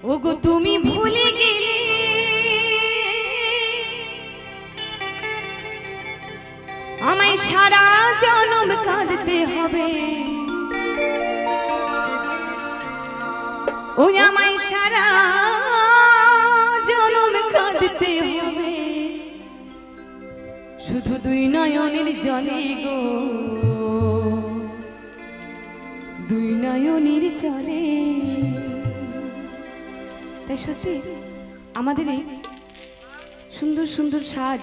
ওগো তুমি ভুলে গেলে আমায় সারা জনম কাঁদতে হবে। ও আমায় সারা জনম কাঁদতে হবে, শুধু দুই নয়নের জলে গো, দুই নয়নের জলে। তাই সত্যি আমাদের এই সুন্দর সুন্দর সাজ,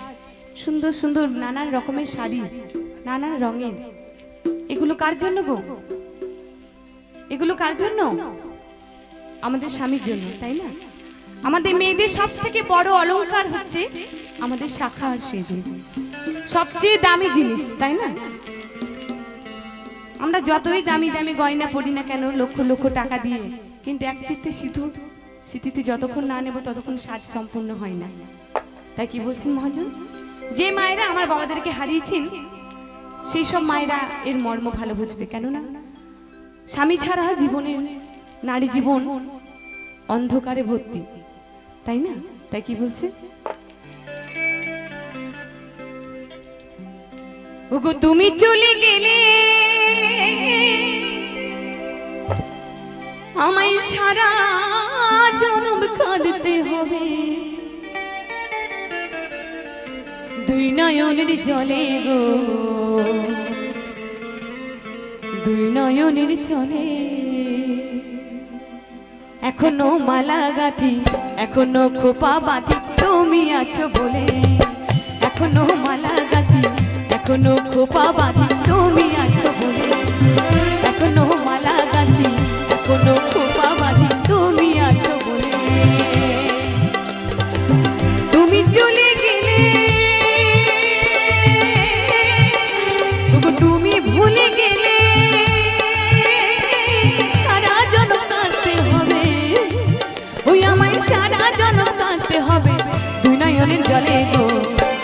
সুন্দর সুন্দর নানান রকমের শাড়ি, নানান রঙের, এগুলো কার জন্য গো? এগুলো কার জন্য? আমাদের স্বামীর জন্য, তাই না? আমাদের মেয়েদের সব থেকে বড় অলংকার হচ্ছে আমাদের শাখা আর সিঁদুর, সবচেয়ে দামি জিনিস, তাই না? আমরা যতই দামি দামি গয়না পরি না কেন, লক্ষ লক্ষ টাকা দিয়ে, কিন্তু এক চিত্তে সিঁদুর স্মৃতিতে যতক্ষণ না নেব ততক্ষণ সাজ সম্পূর্ণ হয় না। তাই কি বলছেন মহাজন? যে মায়েরা আমার বাবাদেরকে হারিয়েছেন সেই সব মায়েরা এর মর্ম ভালো বুঝবে, কেননা স্বামী ছাড়া জীবনের নারী জীবন অন্ধকারে ভর্তি, তাই না? তাই কি বলছে? ওগো তুমি চলে গেলে আমায় সারা জনম কাঁদতে হবে, দুই নয়নের জলে গো, দুই নয়নের জলে। এখনো মালা গাঁথি, এখনো খোপা বাঁধি তুমি আছো বলে, এখনো মালা গাঁথি, এখনো খোপা বাঁধি তুমি আছো বলে, এখনো মালা গাঁথি, এখনো খোপা বাঁধি তুমি আছো বলে। তুমি চলে গেলে, তুমি ভুলে গেলে সারা জনম কাঁদতে হবে, ওই আমায় সারা জনম কাঁদতে হবে, দুই নয়নের জলে গো,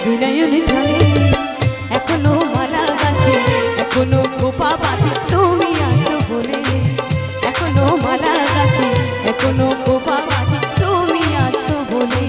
দুই নয়নের জলে। এখনো মালা গাঁথি, এখনো খোপা বাঁধি তুমি আছো বলে, এখনো মালা গাঁথি, এখনো খোপা বাঁধি তুমি আছো বলে।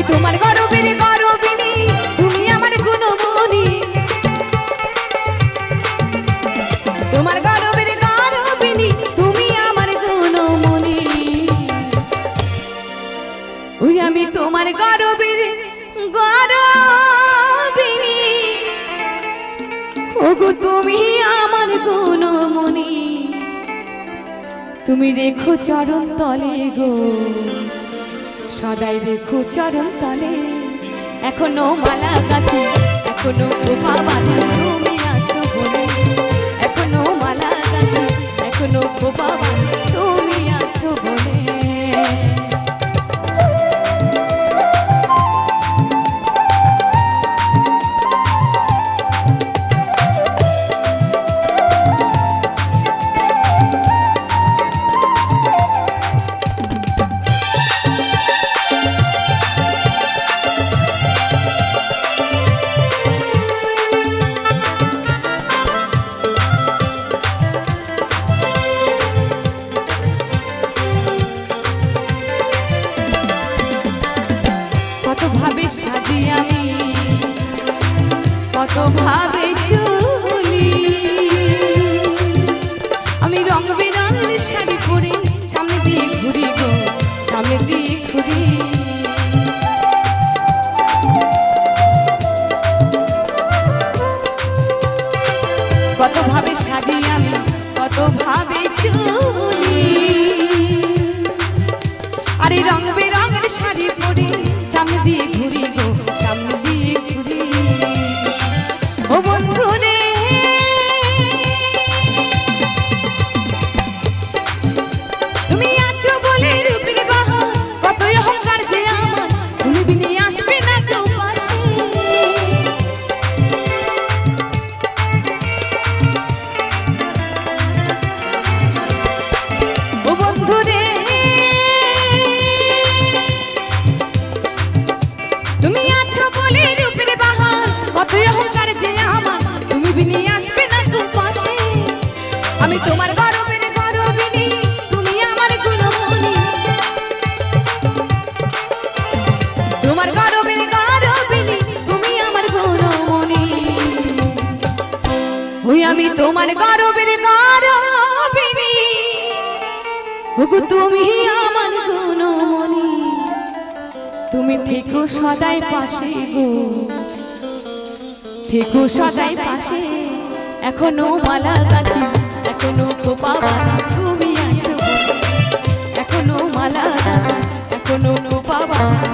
তোমার গরবের গরবিনী, তুমি আমার গুণমণি, তোমার গরবের গরবিনী, তুমি আমার গুণমণি। ওই আমি তোমার গরবের গরবিনী, ওগো তুমি আমার গুণমণি। তুমি রেখো চরণ তলে গো, সদাই রেখো চরণ তলে। এখনো মালা গাঁথি, এখনো খোপা বাঁধি তুমি আছো বলে, এখনো মালা গাঁথি, এখনো খোপা বাঁধি তুমি আছো বলে। ভাবে সাজি আমি, কত ভাবে চলি। আমি রং বেরঙের শাড়ি পরে সামনে দিয়ে ঘুরি গো, সামনে দিয়ে ঘুরি। কত ভাবে সাজি আমি, কত ভাবে চলি। আরে রং বেরঙের শাড়ি পরে সামনে দিয়ে ঘুরি গো, সামনে দিয়ে ঘুরি। ও বন্ধু রে তুমি আছো বলে রূপের বাহার, কত অহংকার যে আমার, তুমি বিনে আসবে না কেউ পাশে। ও বন্ধু রে তুমি আছো বলে রূপের বাহার, কত অহংকার যে আমার, তুমি বিনে আসবে না কেউ পাশে। আমি তোমার গরবের গরবিনী, তুমি আমার গুণমণি। তোমার গরবের গরবিনী, তুমি আমার গুণমণি। ওই আমি তোমার গরবের গরবিনী, ওগো তুমি আমার গুণমণি। তুমি থেকো সদাই পাশে গো, থেকো সদাই পাশে। এখনো মালা গাঁথি, এখনো খোপা বাঁধা, তুমি আছো। এখনো মালা গাঁথি, এখনো খোপা বাঁধা।